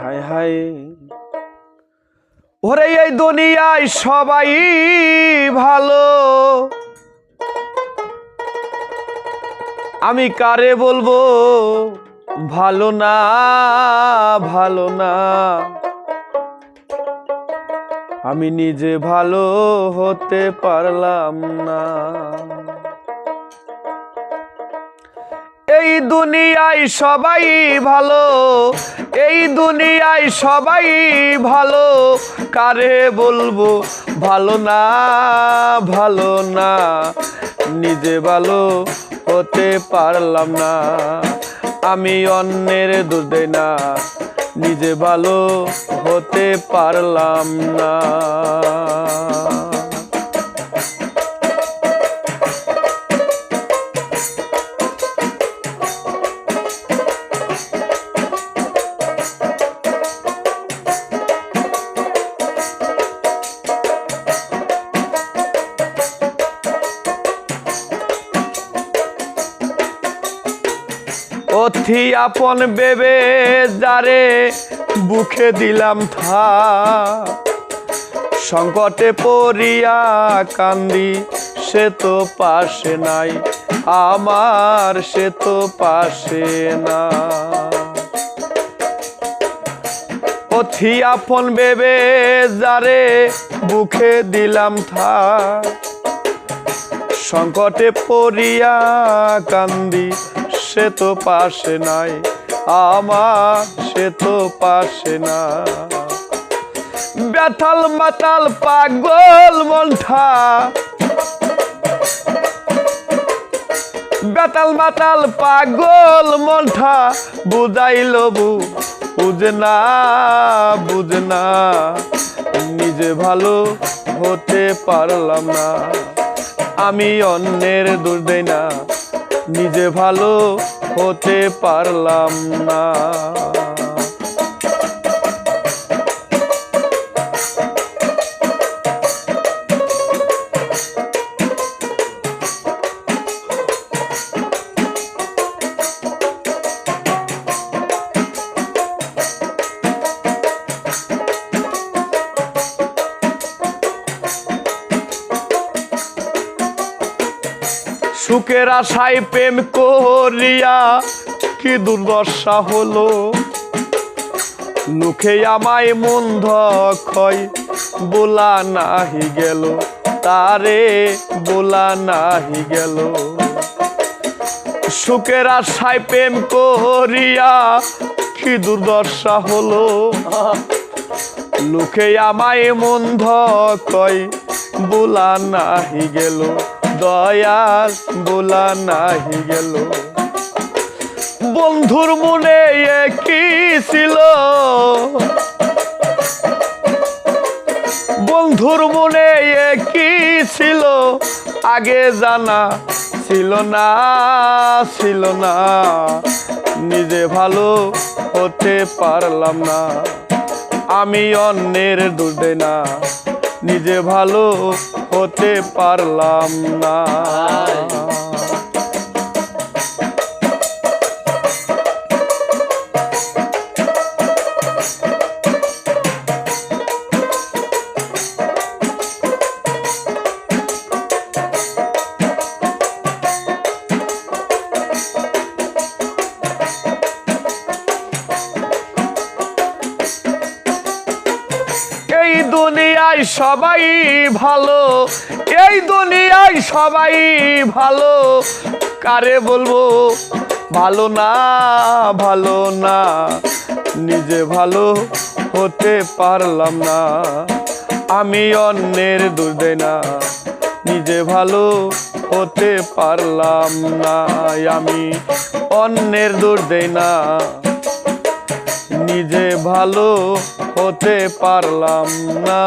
হায় হায় ওরে এই দুনিয়ায় সবাই ভালো, আমি কারে বলবো ভালো না ভালো না। আমি নিজে ভালো হতে পারলাম না। এই দুনিয়ায় সবাই ভালো, এই দুনিয়ায় সবাই ভালো, কারে বলবো ভালো না ভালো না। নিজে ভালো হতে পারলাম না। আমি অন্যের দোষ দেই না, নিজে ভালো হতে পারলাম না। অথি আপন বেবে যারে বুকে দিলাম থা, সংকটে পড়িয়া কান্দি সে তো পাশে নাই আমার, সে তো পাশে না। অথি আপন বেবে যারে বুকে দিলাম থা, সংকটে পড়িয়া কান্দি সে তো পাশে নাই আমার, সে তো পাশে না। ব্যথাল মাতাল পাগল মনটা, ব্যথাল মাতাল পাগল মনটা, বুঝাইল বুঝে না বুঝে না। নিজে ভালো হতে পারলাম না। আমি অন্যের দোষ দেই না, নিজে ভালো হতে পারলাম না। সুখের আশায় প্রেম করিয়া কি দুর্দশা হলো, মুখে আমায় মন্দ ক্ষয় বলা নাহি গেল, তারে বলা নাহি গেল। সুখের আশায় প্রেম করিয়া কি দুর্দশা হলো, মুখে আমায় মন্দ ক্ষয় বলা নাহি গেল, দয়াল বলা নাহি গেল। বন্ধুর মনে কি ছিল, বন্ধুর মনে কি ছিল, আগে জানা ছিল না ছিল না। নিজে ভালো হতে পারলাম না। আমি অন্যের দোষ দেই না, নিজে ভালো হতে পারলাম না। এই দুনিয়ায় সবাই ভালো, এই দুনিয়ায় সবাই ভালো, কারে বলবো ভালো না ভালো না। নিজে ভালো হতে পারলাম না। আমি অন্যের দোষ দেই না, নিজে ভালো হতে পারলাম না। আমি অন্যের দোষ দেই না, নিজে ভালো হতে পারলাম না।